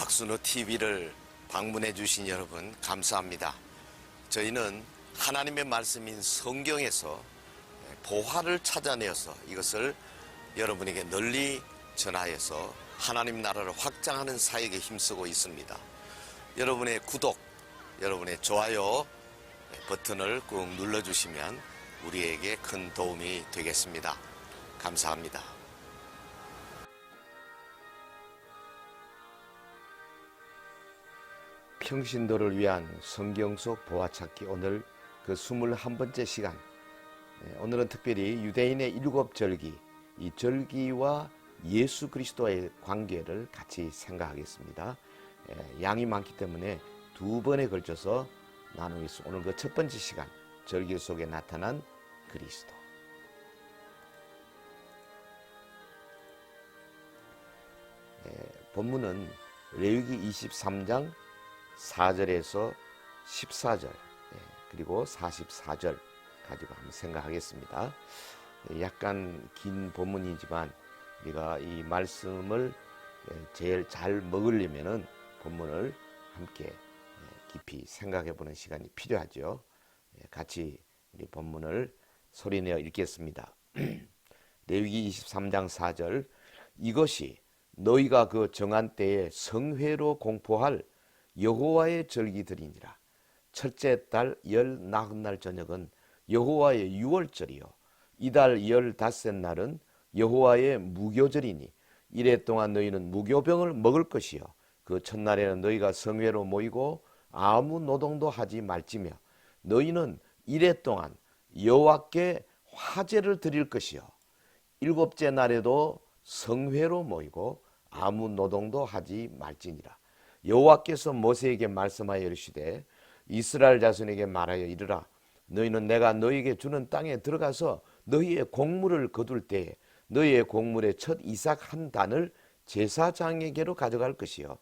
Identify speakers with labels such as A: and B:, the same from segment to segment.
A: 박순호 TV를 방문해 주신 여러분 감사합니다. 저희는 하나님의 말씀인 성경에서 보화를 찾아내어서 이것을 여러분에게 널리 전하여서 하나님 나라를 확장하는 사역에 힘쓰고 있습니다. 여러분의 구독, 여러분의 좋아요 버튼을 꾹 눌러주시면 우리에게 큰 도움이 되겠습니다. 감사합니다. 평신도를 위한 성경 속 보화찾기, 오늘 그 21번째 시간. 오늘은 특별히 유대인의 7절기, 이 절기와 예수 그리스도의 관계를 같이 생각하겠습니다. 양이 많기 때문에 두 번에 걸쳐서 나누겠습니다. 오늘 그 첫 번째 시간, 절기 속에 나타난 그리스도. 본문은 레위기 23장 4절에서 14절 그리고 44절 가지고 한번 생각하겠습니다. 약간 긴 본문이지만 우리가 이 말씀을 제일 잘 먹으려면은 본문을 함께 깊이 생각해 보는 시간이 필요하죠. 같이 우리 본문을 소리내어 읽겠습니다. 레위기 23장 4절, 이것이 너희가 그 정한 때에 성회로 공포할 여호와의 절기들이니라. 첫째 달 열 나흔날 저녁은 여호와의 유월절이요 이달 15날은 여호와의 무교절이니 이래 동안 너희는 무교병을 먹을 것이요 그 첫날에는 너희가 성회로 모이고 아무 노동도 하지 말지며 너희는 이래 동안 여호와께 화제를 드릴 것이요 일곱째 날에도 성회로 모이고 아무 노동도 하지 말지니라. 여호와께서 모세에게 말씀하여 이르시되 이스라엘 자손에게 말하여 이르라. 너희는 내가 너희에게 주는 땅에 들어가서 너희의 곡물을 거둘 때에 너희의 곡물의 첫 이삭 한 단을 제사장에게로 가져갈 것이요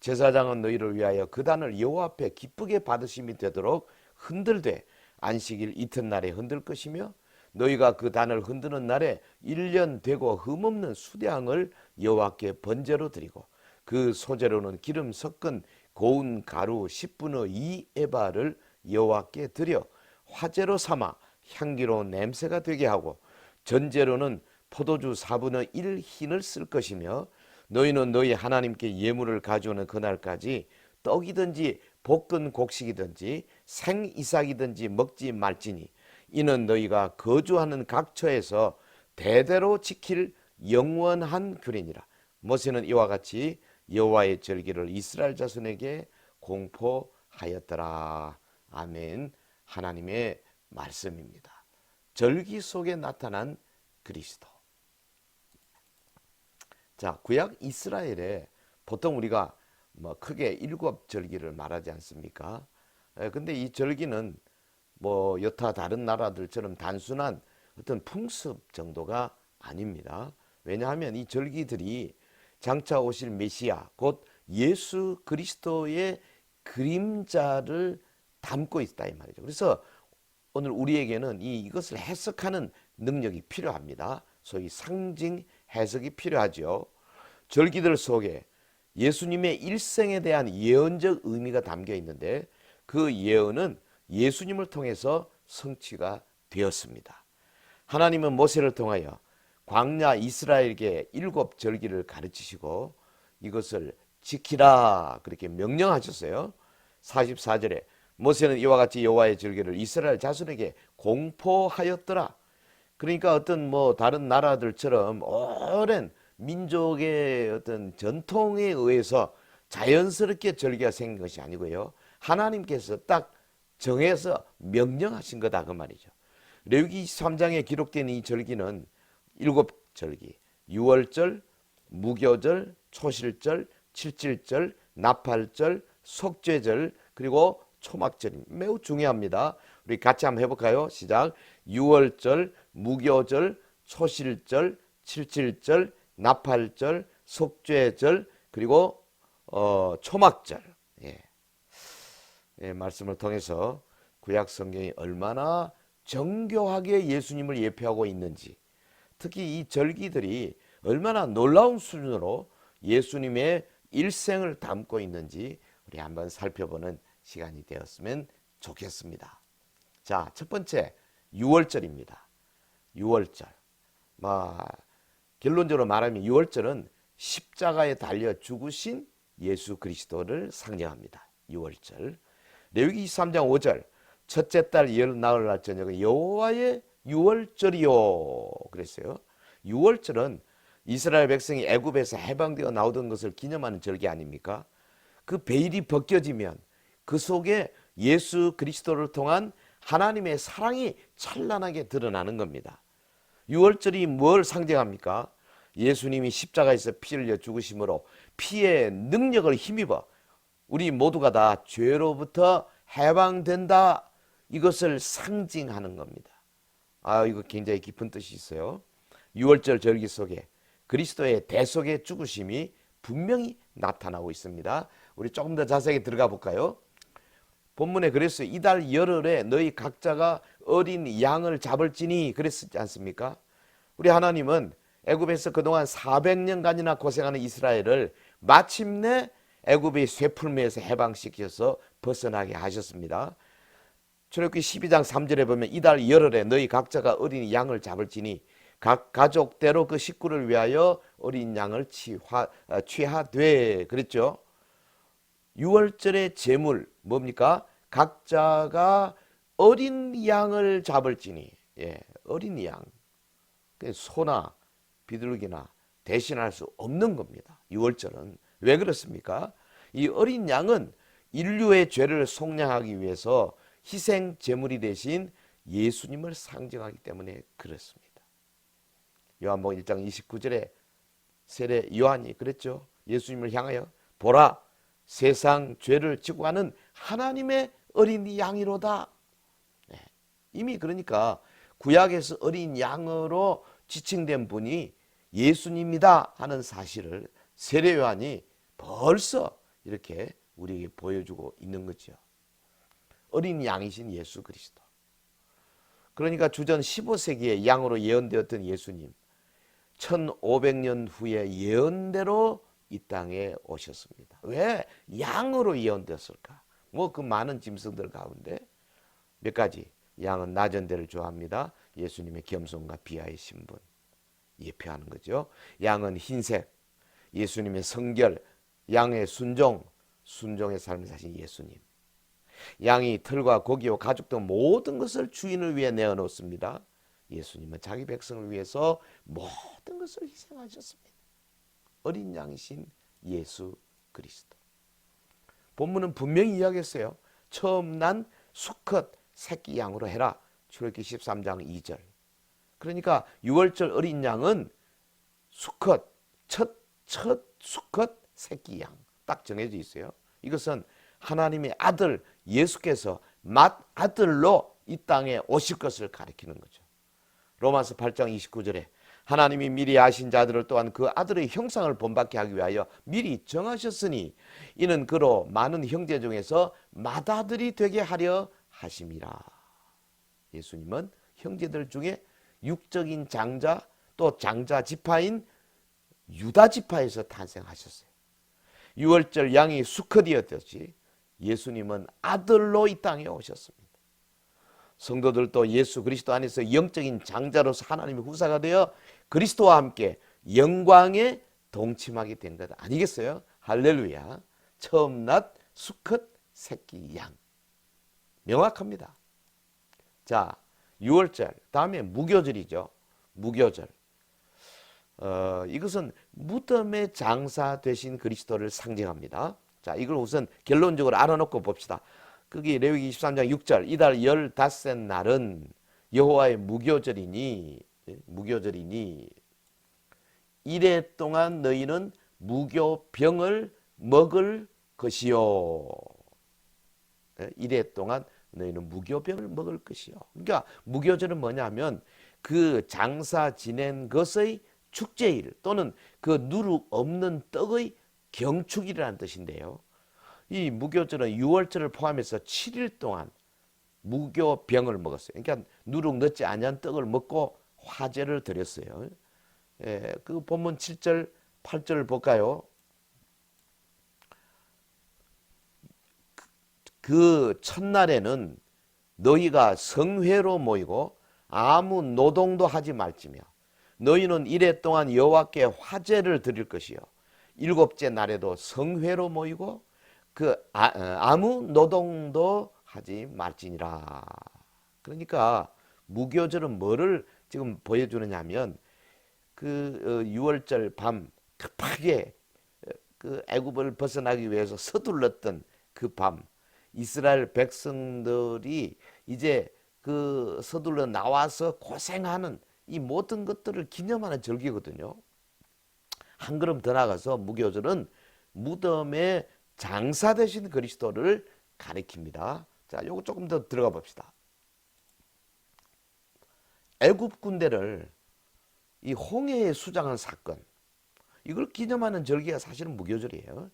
A: 제사장은 너희를 위하여 그 단을 여호와 앞에 기쁘게 받으심이 되도록 흔들되 안식일 이튿날에 흔들 것이며 너희가 그 단을 흔드는 날에 1년 되고 흠없는 수량을 여호와께 번제로 드리고 그 소재로는 기름 섞은 고운 가루 10분의 2 에바를 여호와께 드려 화제로 삼아 향기로운 냄새가 되게 하고 전제로는 포도주 4분의 1 흰을 쓸 것이며 너희는 너희 하나님께 예물을 가져오는 그날까지 떡이든지 볶은 곡식이든지 생 이삭이든지 먹지 말지니 이는 너희가 거주하는 각처에서 대대로 지킬 영원한 규례니라. 모세는 이와 같이 여호와의 절기를 이스라엘 자손에게 공포하였더라. 아멘. 하나님의 말씀입니다. 절기 속에 나타난 그리스도. 자, 구약 이스라엘에 보통 우리가 크게 7절기를 말하지 않습니까? 근데 이 절기는 여타 다른 나라들처럼 단순한 어떤 풍습 정도가 아닙니다. 왜냐하면 이 절기들이 장차 오실 메시아 곧 예수 그리스도의 그림자를 담고 있다 이 말이죠. 그래서 오늘 우리에게는 이것을 해석하는 능력이 필요합니다. 소위 상징 해석이 필요하죠. 절기들 속에 예수님의 일생에 대한 예언적 의미가 담겨 있는데 그 예언은 예수님을 통해서 성취가 되었습니다. 하나님은 모세를 통하여 광야 이스라엘에게 7절기를 가르치시고 이것을 지키라 그렇게 명령하셨어요. 44절에 모세는 이와 같이 여호와의 절기를 이스라엘 자손에게 공포하였더라. 그러니까 어떤 다른 나라들처럼 오랜 민족의 어떤 전통에 의해서 자연스럽게 절기가 생긴 것이 아니고요. 하나님께서 딱 정해서 명령하신 거다 그 말이죠. 레위기 23장에 기록된 이 절기는 7절기, 유월절, 무교절, 초실절, 칠칠절, 나팔절, 속죄절, 그리고 초막절입니다. 매우 중요합니다. 우리 같이 한번 해볼까요? 시작. 유월절, 무교절, 초실절, 칠칠절, 나팔절, 속죄절, 그리고 초막절. 말씀을 통해서 구약 성경이 얼마나 정교하게 예수님을 예표하고 있는지, 특히 이 절기들이 얼마나 놀라운 수준으로 예수님의 일생을 담고 있는지 우리 한번 살펴보는 시간이 되었으면 좋겠습니다. 자, 첫 번째 6월절입니다. 6월절. 결론적으로 말하면 6월절은 십자가에 달려 죽으신 예수 그리스도를 상징합니다. 6월절. 레위기 23장 5절. 첫째 달 열 나흘날 저녁은 여호와의 6월절이요 그랬어요. 6월절은 이스라엘 백성이 애굽에서 해방되어 나오던 것을 기념하는 절기 아닙니까? 그 베일이 벗겨지면 그 속에 예수 그리스도를 통한 하나님의 사랑이 찬란하게 드러나는 겁니다. 6월절이 뭘 상징합니까? 예수님이 십자가에서 피 흘려 죽으심으로 피의 능력을 힘입어 우리 모두가 다 죄로부터 해방된다. 이것을 상징하는 겁니다. 이거 굉장히 깊은 뜻이 있어요. 6월절 절기 속에 그리스도의 대속의 죽으심이 분명히 나타나고 있습니다. 우리 조금 더 자세히 들어가 볼까요? 본문에 그랬어요. 이달 열흘에 너희 각자가 어린 양을 잡을지니 그랬지 않습니까? 우리 하나님은 애굽에서 그동안 400년간이나 고생하는 이스라엘을 마침내 애굽의 쇠풀매에서 해방시켜서 벗어나게 하셨습니다. 출애굽기 12장 3절에 보면 이달 열흘에 너희 각자가 어린 양을 잡을지니 각 가족대로 그 식구를 위하여 어린 양을 취하되 그랬죠. 6월절의 제물 뭡니까? 각자가 어린 양을 잡을지니 어린 양 소나 비둘기나 대신할 수 없는 겁니다. 6월절은 왜 그렇습니까? 이 어린 양은 인류의 죄를 속량하기 위해서 희생 제물이 되신 예수님을 상징하기 때문에 그렇습니다. 요한복음 1장 29절에 세례 요한이 그랬죠. 예수님을 향하여 보라 세상 죄를 지고 가는 하나님의 어린 양이로다. 이미 그러니까 구약에서 어린 양으로 지칭된 분이 예수님이다 하는 사실을 세례 요한이 벌써 이렇게 우리에게 보여주고 있는 거죠. 어린 양이신 예수 그리스도. 그러니까 주전 15세기에 양으로 예언되었던 예수님 1500년 후에 예언대로 이 땅에 오셨습니다. 왜 양으로 예언되었을까? 그 많은 짐승들 가운데 몇 가지. 양은 낮은 데를 좋아합니다. 예수님의 겸손과 비하의 신분 예표하는 거죠. 양은 흰색, 예수님의 성결, 양의 순종의 삶을 사신 예수님. 양이 털과 고기와 가죽 등 모든 것을 주인을 위해 내어놓습니다. 예수님은 자기 백성을 위해서 모든 것을 희생하셨습니다. 어린 양이신 예수 그리스도. 본문은 분명히 이야기했어요. 처음 난 수컷 새끼 양으로 해라. 출애굽기 13장 2절. 그러니까 6월절 어린 양은 수컷, 첫 수컷 새끼 양 딱 정해져 있어요. 이것은 하나님의 아들 예수께서 맏아들로 이 땅에 오실 것을 가리키는 거죠. 로마서 8장 29절에 하나님이 미리 아신 자들을 또한 그 아들의 형상을 본받게 하기 위하여 미리 정하셨으니 이는 그로 많은 형제 중에서 맏아들이 되게 하려 하심이라. 예수님은 형제들 중에 육적인 장자 또 장자 지파인 유다 지파에서 탄생하셨어요. 6월절 양이 수컷이었듯이 예수님은 아들로 이 땅에 오셨습니다. 성도들도 예수 그리스도 안에서 영적인 장자로서 하나님의 후사가 되어 그리스도와 함께 영광에 동침하게 된 것 아니겠어요? 할렐루야. 처음 낳 수컷 새끼 양. 명확합니다. 자, 6월절 다음에 무교절이죠. 무교절. 이것은 무덤의 장사 되신 그리스도를 상징합니다. 자, 이걸 우선 결론적으로 알아놓고 봅시다. 거기 레위기 23장 6절 이달 15날은 여호와의 무교절이니 이래 동안 너희는 무교병을 먹을 것이요. 이래 동안 너희는 무교병을 먹을 것이요. 그러니까 무교절은 뭐냐면 그 장사 지낸 것의 축제일 또는 그 누룩 없는 떡의 경축이라는 뜻인데요. 이 무교절은 6월절을 포함해서 7일 동안 무교병을 먹었어요. 그러니까 누룩 넣지 아니한 떡을 먹고 화제를 드렸어요. 그 본문 7절 8절을 볼까요? 그 첫날에는 너희가 성회로 모이고 아무 노동도 하지 말지며 너희는 이레 동안 여호와께 화제를 드릴 것이요 일곱째 날에도 성회로 모이고 아무 노동도 하지 말지니라. 그러니까 무교절은 뭐를 지금 보여주느냐 하면 그 유월절 밤 급하게 그 애굽을 벗어나기 위해서 서둘렀던 그 밤 이스라엘 백성들이 이제 그 서둘러 나와서 고생하는 이 모든 것들을 기념하는 절기거든요. 한 걸음 더 나가서 무교절은 무덤에 장사되신 그리스도를 가리킵니다. 자, 요거 조금 더 들어가 봅시다. 애굽 군대를 이 홍해에 수장한 사건, 이걸 기념하는 절기가 사실은 무교절이에요.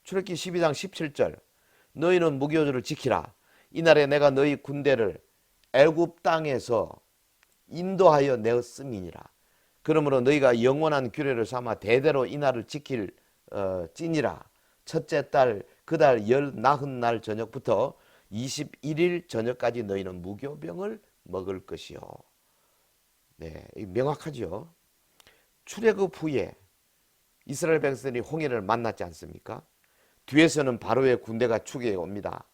A: 출애굽기 12장 17절 너희는 무교절을 지키라. 이날에 내가 너희 군대를 애굽 땅에서 인도하여 내었음이니라. 그러므로 너희가 영원한 규례를 삼아 대대로 이날을 지킬 찌니라. 첫째 달 그 달 열 나흔 날 저녁부터 21일 저녁까지 너희는 무교병을 먹을 것이요. 네, 명확하죠. 출애굽 후에 이스라엘 백성들이 홍해를 만났지 않습니까? 뒤에서는 바로의 군대가 추격해 옵니다.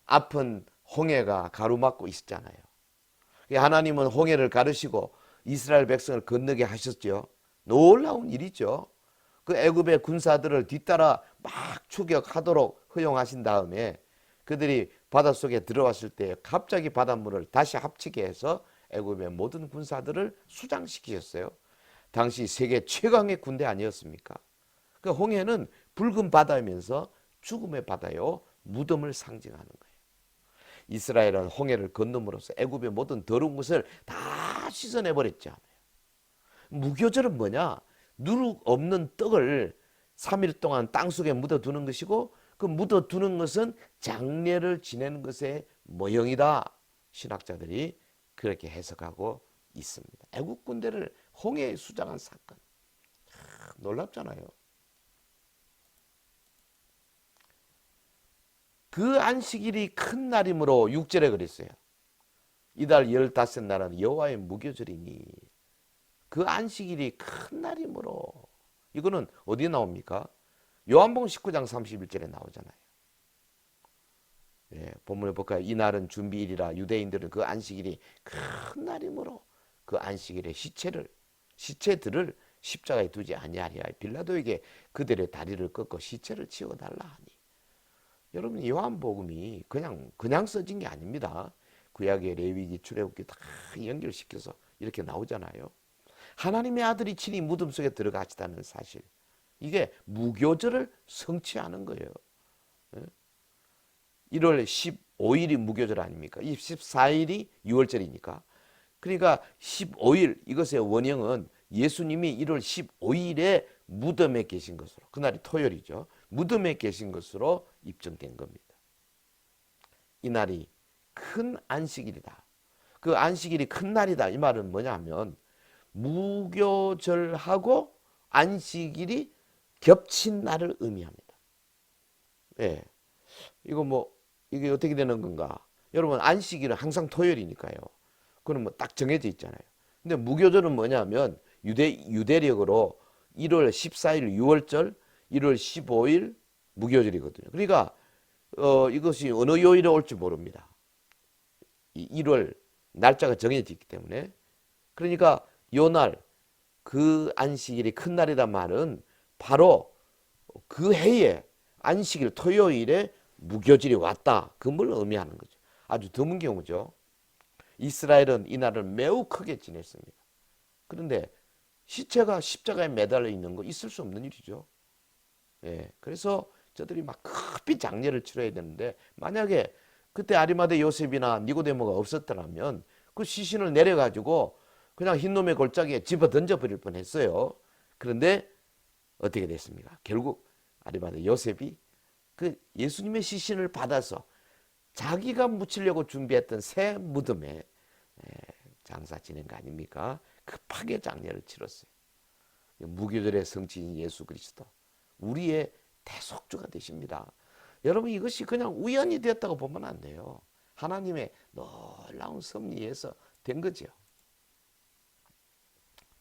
A: 앞은 홍해가 가로막고 있었잖아요. 하나님은 홍해를 가르시고 이스라엘 백성을 건너게 하셨죠. 놀라운 일이죠. 그 애굽의 군사들을 뒤따라 막 추격하도록 허용하신 다음에 그들이 바닷속에 들어왔을 때 갑자기 바닷물을 다시 합치게 해서 애굽의 모든 군사들을 수장시키셨어요. 당시 세계 최강의 군대 아니었습니까? 그 홍해는 붉은 바다이면서 죽음의 바다요, 무덤을 상징하는 거예요. 이스라엘은 홍해를 건너므로써 애굽의 모든 더러운 것을 다 씻어내버렸죠. 무교절은 뭐냐? 누룩 없는 떡을 3일 동안 땅속에 묻어두는 것이고 그 묻어두는 것은 장례를 지내는 것의 모형이다. 신학자들이 그렇게 해석하고 있습니다. 애국 군대를 홍해에 수장한 사건. 놀랍잖아요. 그 안식일이 큰 날이므로 6절에 그랬어요. 이달 15날은 여호와의 무교절이니 그 안식일이 큰 날이므로. 이거는 어디에 나옵니까? 요한복음 19장 31절에 나오잖아요. 예, 본문에 볼까요? 이날은 준비일이라 유대인들은 그 안식일이 큰 날이므로 그 안식일에 시체들을 십자가에 두지 아니하리라. 빌라도에게 그들의 다리를 꺾어 시체를 치워달라 하니. 여러분 요한복음이 그냥 써진 게 아닙니다. 구약의 레위기 출애굽기 다 연결시켜서 이렇게 나오잖아요. 하나님의 아들이 친히 무덤 속에 들어가시다는 사실, 이게 무교절을 성취하는 거예요. 1월 15일이 무교절 아닙니까? 24일이 6월절이니까. 그러니까 15일, 이것의 원형은 예수님이 1월 15일에 무덤에 계신 것으로, 그날이 토요일이죠. 무덤에 계신 것으로 입증된 겁니다. 이날이 큰 안식일이다. 그 안식일이 큰 날이다. 이 말은 뭐냐면 무교절하고 안식일이 겹친 날을 의미합니다. 예. 이게 어떻게 되는 건가? 여러분, 안식일은 항상 토요일이니까요. 그건 뭐 딱 정해져 있잖아요. 근데 무교절은 뭐냐면 유대력으로 1월 14일 6월절, 1월 15일 무교절이거든요. 그러니까 이것이 어느 요일에 올지 모릅니다. 1월 날짜가 정해져 있기 때문에. 그러니까 요날 그 안식일이 큰 날이란 말은 바로 그 해에 안식일 토요일에 무교절이 왔다. 그걸 의미하는 거죠. 아주 드문 경우죠. 이스라엘은 이날을 매우 크게 지냈습니다. 그런데 시체가 십자가에 매달려 있는 거 있을 수 없는 일이죠. 예, 그래서 저들이 막 급히 장례를 치러야 되는데 만약에 그때 아리마대 요셉이나 니고데모가 없었더라면 그 시신을 내려가지고 그냥 흰놈의 골짜기에 집어 던져버릴 뻔했어요. 그런데 어떻게 됐습니까? 결국 아리마대 요셉이 그 예수님의 시신을 받아서 자기가 묻히려고 준비했던 새 무덤에 장사 지낸 거 아닙니까? 급하게 장례를 치렀어요. 무교절의 성취인 예수 그리스도, 우리의 대속주가 되십니다. 여러분 이것이 그냥 우연히 되었다고 보면 안 돼요. 하나님의 놀라운 섭리에서 된 거죠.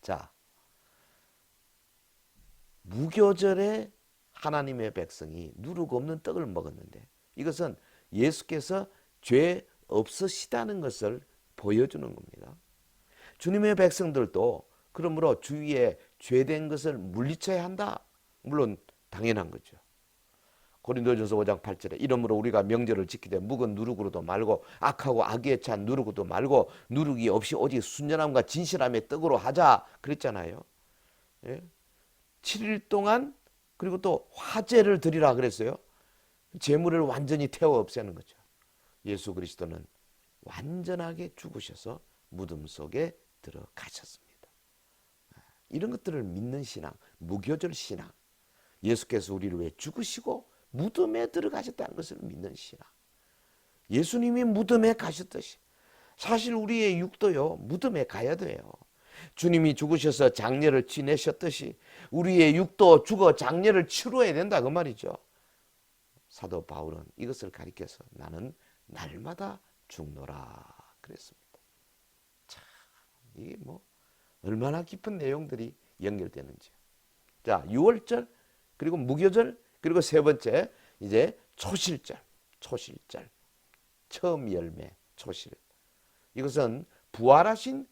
A: 자, 무교절에 하나님의 백성이 누룩 없는 떡을 먹었는데 이것은 예수께서 죄 없으시다는 것을 보여주는 겁니다. 주님의 백성들도 그러므로 주위에 죄된 것을 물리쳐야 한다. 물론 당연한 거죠. 고린도전서 5장 8절에 이러므로 우리가 명절을 지키되 묵은 누룩으로도 말고 악하고 악에 찬 누룩으로도 말고 누룩이 없이 오직 순전함과 진실함의 떡으로 하자 그랬잖아요. 예? 7일 동안 그리고 또 화제를 드리라 그랬어요. 재물을 완전히 태워 없애는 거죠. 예수 그리스도는 완전하게 죽으셔서 무덤 속에 들어가셨습니다. 이런 것들을 믿는 신앙, 무교절 신앙, 예수께서 우리를 위해 죽으시고 무덤에 들어가셨다는 것을 믿는 신앙. 예수님이 무덤에 가셨듯이 사실 우리의 육도요 무덤에 가야 돼요. 주님이 죽으셔서 장례를 지내셨듯이 우리의 육도 죽어 장례를 치러야 된다 그 말이죠. 사도 바울은 이것을 가리켜서 나는 날마다 죽노라 그랬습니다. 참 이게 뭐 얼마나 깊은 내용들이 연결되는지. 자, 6월절 그리고 무교절 그리고 세 번째 이제 초실절. 처음 열매 초실. 이것은 부활하신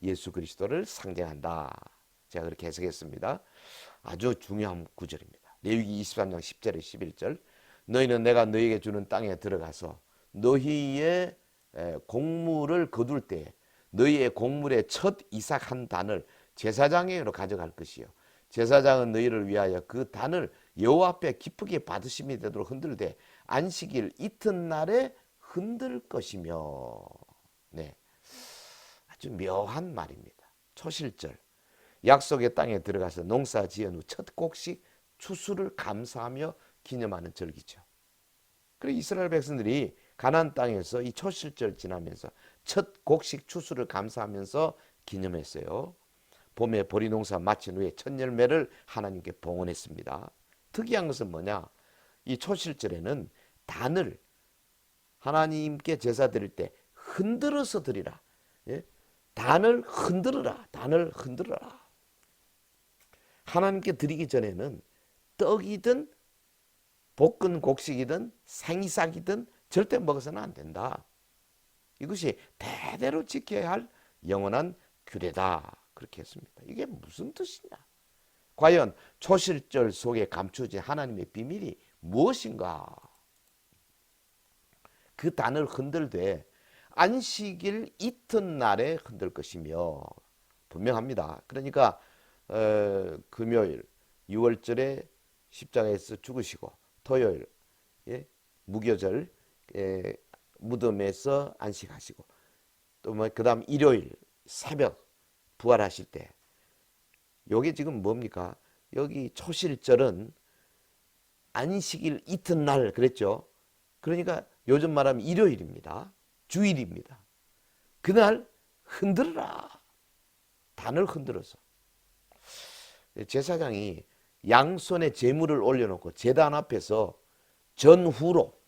A: 예수 그리스도를 상징한다. 제가 그렇게 해석했습니다. 아주 중요한 구절입니다. 레위기 23장 10절에 11절. 너희는 내가 너희에게 주는 땅에 들어가서 너희의 곡물을 거둘 때 너희의 곡물의 첫 이삭 한 단을 제사장에게로 가져갈 것이요. 제사장은 너희를 위하여 그 단을 여호와 앞에 기쁘게 받으심이 되도록 흔들되 안식일 이튿날에 흔들 것이며. 네, 아주 묘한 말입니다. 초실절, 약속의 땅에 들어가서 농사 지은 후 첫 곡식 추수를 감사하며 기념하는 절기죠. 그리고 이스라엘 백성들이 가나안 땅에서 이 초실절 지나면서 첫 곡식 추수를 감사하면서 기념했어요. 봄에 보리 농사 마친 후에 첫 열매를 하나님께 봉헌했습니다. 특이한 것은 뭐냐? 이 초실절에는 단을 하나님께 제사 드릴 때 흔들어서 드리라. 예? 단을 흔들어라. 단을 흔들어라. 하나님께 드리기 전에는 떡이든 볶은 곡식이든 생이삭이든 절대 먹어서는 안 된다. 이것이 대대로 지켜야 할 영원한 규례다. 그렇게 했습니다. 이게 무슨 뜻이냐? 과연 초실절 속에 감추어진 하나님의 비밀이 무엇인가? 그 단을 흔들되 안식일 이튿날에 흔들 것이며 분명합니다. 그러니까 금요일 6월절에 십자가에서 죽으시고 토요일 무교절 무덤에서 안식하시고 또 뭐 그다음 일요일 새벽 부활하실 때 요게 지금 뭡니까? 여기 초실절은 안식일 이튿날 그랬죠. 그러니까 요즘 말하면 일요일입니다. 주일입니다. 그날 흔들어라. 단을 흔들어서. 제사장이 양손에 제물을 올려놓고 제단 앞에서 전후로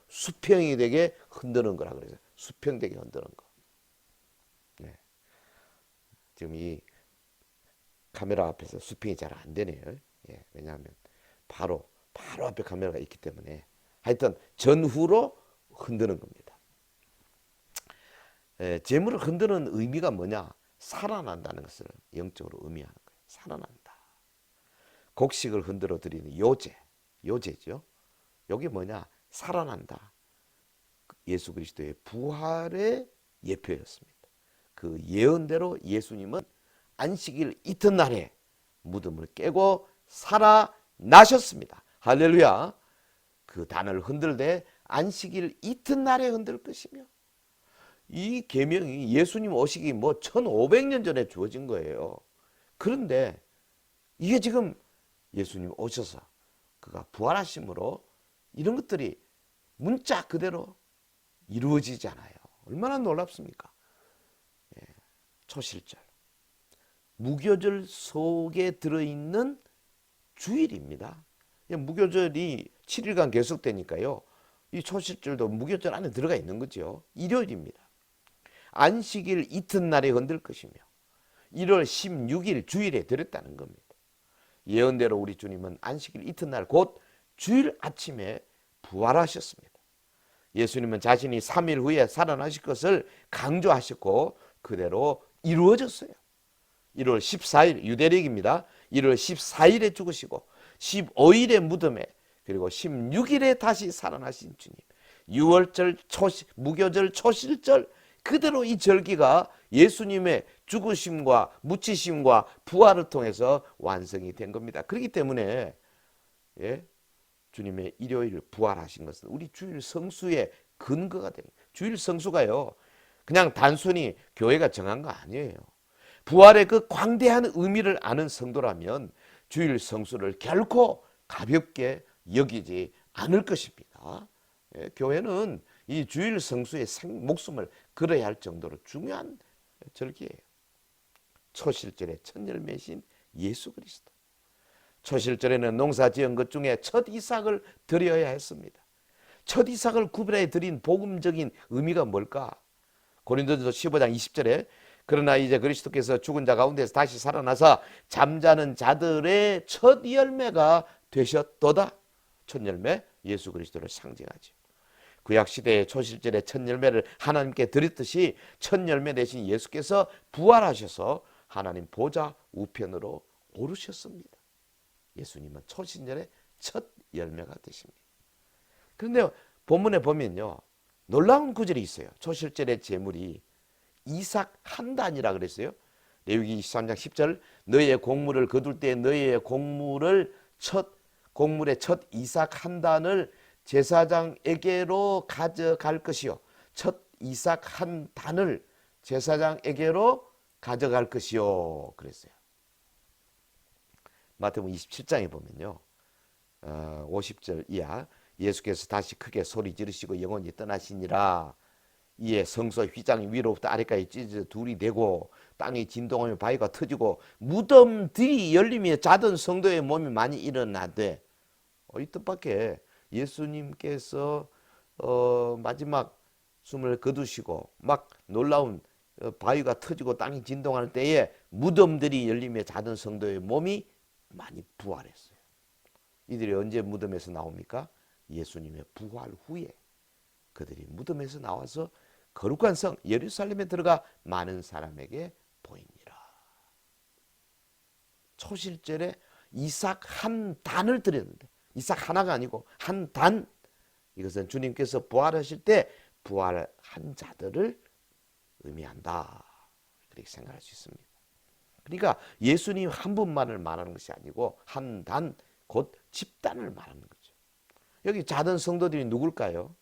A: 수평이 되게 흔드는 거라 그래서 수평되게 흔드는 거. 네. 지금 이 카메라 앞에서 수평이 잘 안 되네요. 예, 왜냐하면 바로 앞에 카메라가 있기 때문에 하여튼 전후로 흔드는 겁니다. 제물을 흔드는 의미가 뭐냐? 살아난다는 것을 영적으로 의미하는 거예요. 살아난다. 곡식을 흔들어 드리는 요제죠. 여기 뭐냐? 살아난다. 예수 그리스도의 부활의 예표였습니다. 그 예언대로 예수님은 안식일 이튿날에 무덤을 깨고 살아나셨습니다. 할렐루야. 그 단을 흔들되 안식일 이튿날에 흔들 것이며 이 계명이 예수님 오시기 뭐 1500년 전에 주어진 거예요. 그런데 이게 지금 예수님 오셔서 그가 부활하심으로 이런 것들이 문자 그대로 이루어지잖아요. 얼마나 놀랍습니까? 초실절 무교절 속에 들어있는 주일입니다. 무교절이 7일간 계속되니까요. 이 초실절도 무교절 안에 들어가 있는 거죠. 일요일입니다. 안식일 이튿날에 건들 것이며 1월 16일 주일에 들었다는 겁니다. 예언대로 우리 주님은 안식일 이튿날 곧 주일 아침에 부활하셨습니다. 예수님은 자신이 3일 후에 살아나실 것을 강조하셨고 그대로 이루어졌어요. 1월 14일 유대력입니다. 1월 14일에 죽으시고 15일에 무덤에 그리고 16일에 다시 살아나신 주님. 6월절 무교절 초실절 그대로 이 절기가 예수님의 죽으심과 묻히심과 부활을 통해서 완성이 된 겁니다. 그렇기 때문에 주님의 일요일 부활하신 것은 우리 주일 성수의 근거가 됩니다. 주일 성수가요 그냥 단순히 교회가 정한 거 아니에요. 부활의 그 광대한 의미를 아는 성도라면 주일 성수를 결코 가볍게 여기지 않을 것입니다. 교회는 이 주일 성수의 목숨을 걸어야 할 정도로 중요한 절기예요. 초실절의 첫 열매신 예수 그리스도. 초실절에는 농사 지은 것 중에 첫 이삭을 드려야 했습니다. 첫 이삭을 구별해 드린 복음적인 의미가 뭘까? 고린도전서 15장 20절에 그러나 이제 그리스도께서 죽은 자 가운데서 다시 살아나서 잠자는 자들의 첫 열매가 되셨도다. 첫 열매 예수 그리스도를 상징하죠. 구약시대의 초실절의 첫 열매를 하나님께 드렸듯이 첫 열매 되신 예수께서 부활하셔서 하나님 보좌 우편으로 오르셨습니다. 예수님은 초신절의 첫 열매가 되십니다. 그런데 본문에 보면요 놀라운 구절이 있어요. 초실절의 제물이 이삭 한 단이라 그랬어요. 레위기 23장 10절 너희의 곡물을 거둘 때 너희의 곡물의 첫 이삭 한 단을 제사장에게로 가져갈 것이요. 첫 이삭 한 단을 제사장에게로 가져갈 것이요. 그랬어요. 마태복음 27장에 보면요. 50절 이하 예수께서 다시 크게 소리 지르시고 영원히 떠나시니라. 이에 성소 휘장 위로부터 아래까지 찢어져 둘이 되고 땅이 진동하며 바위가 터지고 무덤들이 열리며 자던 성도의 몸이 많이 일어나되 이 뜻밖에 예수님께서 마지막 숨을 거두시고 막 놀라운 바위가 터지고 땅이 진동할 때에 무덤들이 열리며 자던 성도의 몸이 많이 부활했어요. 이들이 언제 무덤에서 나옵니까? 예수님의 부활 후에 그들이 무덤에서 나와서 거룩한 성 예루살렘에 들어가 많은 사람에게 보이니라. 초실절에 이삭 한 단을 드렸는데 이삭 하나가 아니고 한 단. 이것은 주님께서 부활하실 때 부활한 자들을 의미한다. 그렇게 생각할 수 있습니다. 그러니까 예수님 한 분만을 말하는 것이 아니고 한 단, 곧 집단을 말하는 거죠. 여기 자던 성도들이 누굴까요?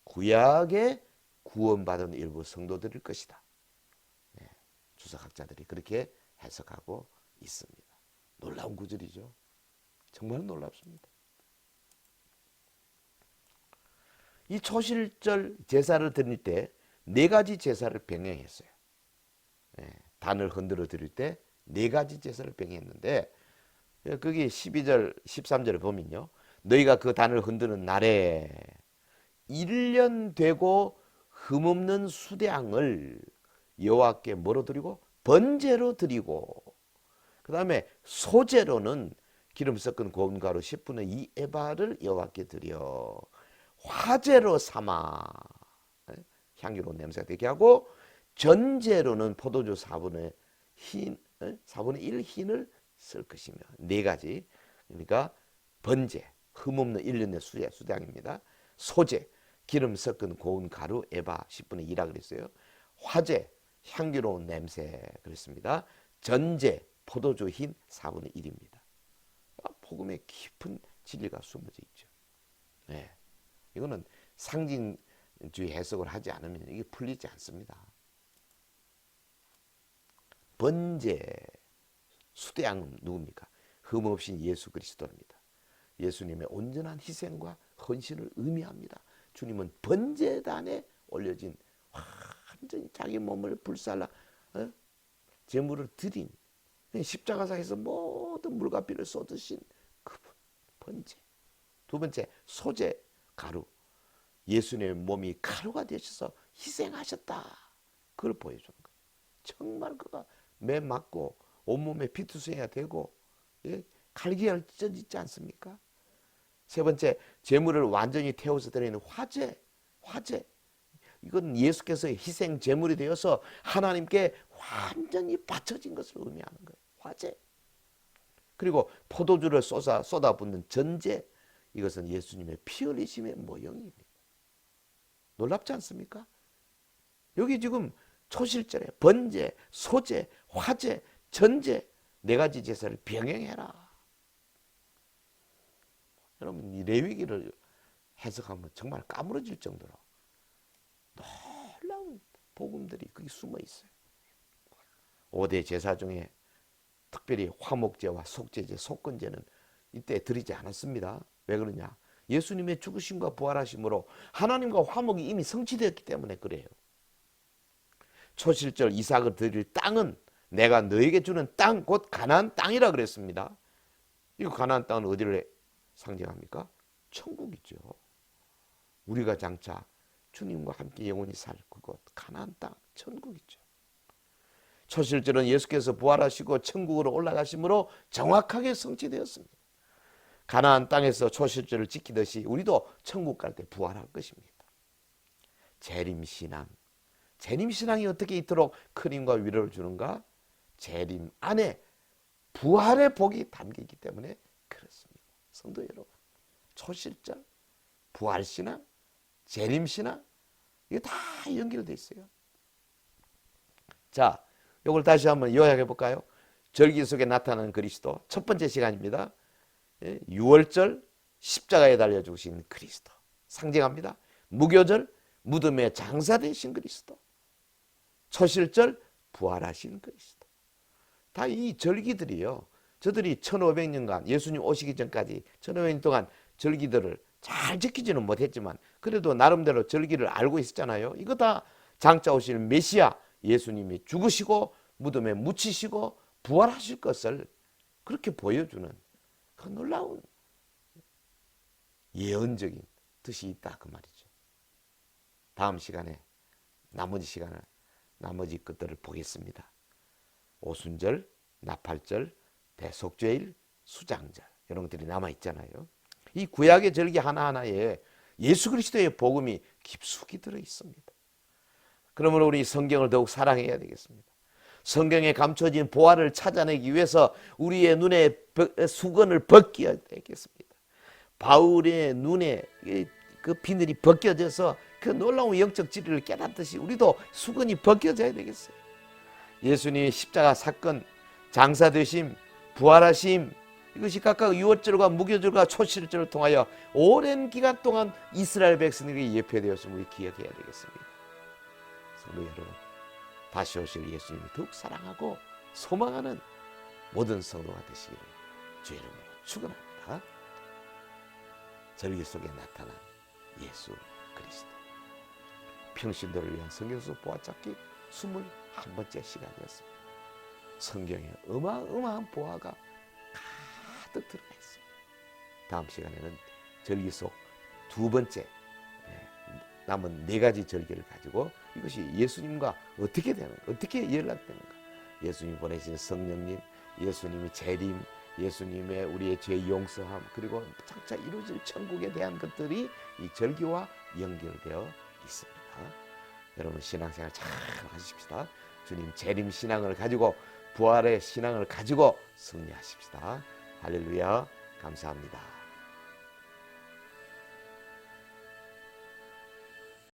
A: 구약에 구원받은 일부 성도들일 것이다. 주석학자들이 그렇게 해석하고 있습니다. 놀라운 구절이죠. 정말 놀랍습니다. 이 초실절 제사를 드릴 때 네 가지 제사를 병행했어요. 단을 흔들어 드릴 때 네 가지 제사를 병행했는데 거기 12절 13절을 보면요. 너희가 그 단을 흔드는 날에 1년 되고 흠없는 수량을 여호와께 뭐로 드리고 번제로 드리고 그 다음에 소제로는 기름 섞은 고운 가루 10분의 2 에바를 여호와께 드려 화제로 삼아 향기로운 냄새가 되게 하고 전제로는 포도주 4분의 1 흰을 쓸 것이며 네 가지. 그러니까 번제 흠없는 1년의 수량입니다. 소제 기름 섞은 고운 가루 에바 10분의 2라 그랬어요. 화제 향기로운 냄새 그랬습니다. 전제 포도주 흰 4분의 1입니다. 복음에 깊은 진리가 숨어져 있죠. 이거는 상징주의 해석을 하지 않으면 이게 풀리지 않습니다. 번제 수대양은 누굽니까? 흠없인 예수 그리스도입니다. 예수님의 온전한 희생과 헌신을 의미합니다. 주님은 번제단에 올려진 완전히 자기 몸을 불살라 제물을 드린 십자가상에서 모든 물과 피를 쏟으신 그분 번제. 두 번째, 소제, 가루. 예수님의 몸이 가루가 되셔서 희생하셨다. 그걸 보여주는 거예요. 정말 그가 매 맞고 온몸에 피투성이가 되고, 예? 갈기를 찢어지지 않습니까? 세 번째, 제물을 완전히 태워서 드리는 화제. 이건 예수께서 희생 제물이 되어서 하나님께 완전히 바쳐진 것을 의미하는 거예요. 화제. 그리고 포도주를 쏟아붓는 전제. 이것은 예수님의 피 흘리심의 모형입니다. 놀랍지 않습니까? 여기 지금 초실절에 번제, 소제, 화제, 전제 네 가지 제사를 병행해라. 여러분, 이 레위기를 해석하면 정말 까무러질 정도로 놀라운 복음들이 거기 숨어 있어요. 5대 제사 중에 특별히 화목제와 속죄제, 속건제는 이때 드리지 않았습니다. 왜 그러냐? 예수님의 죽으심과 부활하심으로 하나님과 화목이 이미 성취되었기 때문에 그래요. 초실절 이삭을 드릴 땅은 내가 너에게 주는 땅, 곧 가나안 땅이라 그랬습니다. 이 가나안 땅은 어디를 상징합니까? 천국이죠. 우리가 장차 주님과 함께 영원히 살 그곳 가나안 땅, 천국이죠. 초실절은 예수께서 부활하시고 천국으로 올라가심으로 정확하게 성취되었습니다. 가나안 땅에서 초실절을 지키듯이 우리도 천국 갈 때 부활할 것입니다. 재림신앙. 재림신앙이 어떻게 이토록 큰 힘과 위로를 주는가? 재림 안에 부활의 복이 담기기 때문에 그렇습니다. 성도 여러분, 초실절, 부활신앙, 재림신앙, 이게 다 연결되어 있어요. 자, 이걸 다시 한번 요약해 볼까요? 절기 속에 나타나는 그리스도, 첫 번째 시간입니다. 6월절, 십자가에 달려 죽으신 그리스도 상징합니다. 무교절, 무덤에 장사되신 그리스도, 초실절, 부활하신 그리스도. 다 이 절기들이요, 저들이 1500년간 예수님 오시기 전까지 1500년 동안 절기들을 잘 지키지는 못했지만 그래도 나름대로 절기를 알고 있었잖아요. 이거 다 장차 오실 메시아 예수님이 죽으시고 무덤에 묻히시고 부활하실 것을 그렇게 보여주는 그 놀라운 예언적인 뜻이 있다 그 말이죠. 다음 시간에 나머지 것들을 보겠습니다. 오순절, 나팔절, 대속죄일, 수장절 이런 것들이 남아있잖아요. 이 구약의 절기 하나하나에 예수 그리스도의 복음이 깊숙이 들어있습니다. 그러므로 우리 성경을 더욱 사랑해야 되겠습니다. 성경에 감춰진 보화를 찾아내기 위해서 우리의 눈에 수건을 벗겨야 되겠습니다. 바울의 눈에 그 비늘이 벗겨져서 그 놀라운 영적 진리를 깨닫듯이 우리도 수건이 벗겨져야 되겠어요. 예수님의 십자가 사건, 장사되심, 부활하심, 이것이 각각 유월절과 무교절과 초실절을 통하여 오랜 기간 동안 이스라엘 백성에게 예표되었음을 우리 기억해야 되겠습니다. 성도 여러분, 다시 오실 예수님을 더욱 사랑하고 소망하는 모든 성도가 되시기를 주의 이름으로 축원합니다. 절기 속에 나타난 예수 그리스도, 평신도를 위한 성경서 보아찾기 21번째 시간이었습니다. 성경에 어마어마한 보화가 가득 들어가 있습니다. 다음 시간에는 절기 속 두 번째 남은 네 가지 절기를 가지고 이것이 예수님과 어떻게 연락되는가, 예수님이 보내신 성령님, 예수님의 재림, 예수님의 우리의 죄 용서함, 그리고 장차 이루어질 천국에 대한 것들이 이 절기와 연결되어 있습니다. 여러분 신앙생활 잘 하십시다. 주님 재림 신앙을 가지고 부활의 신앙을 가지고 승리하십시다. 할렐루야. 감사합니다.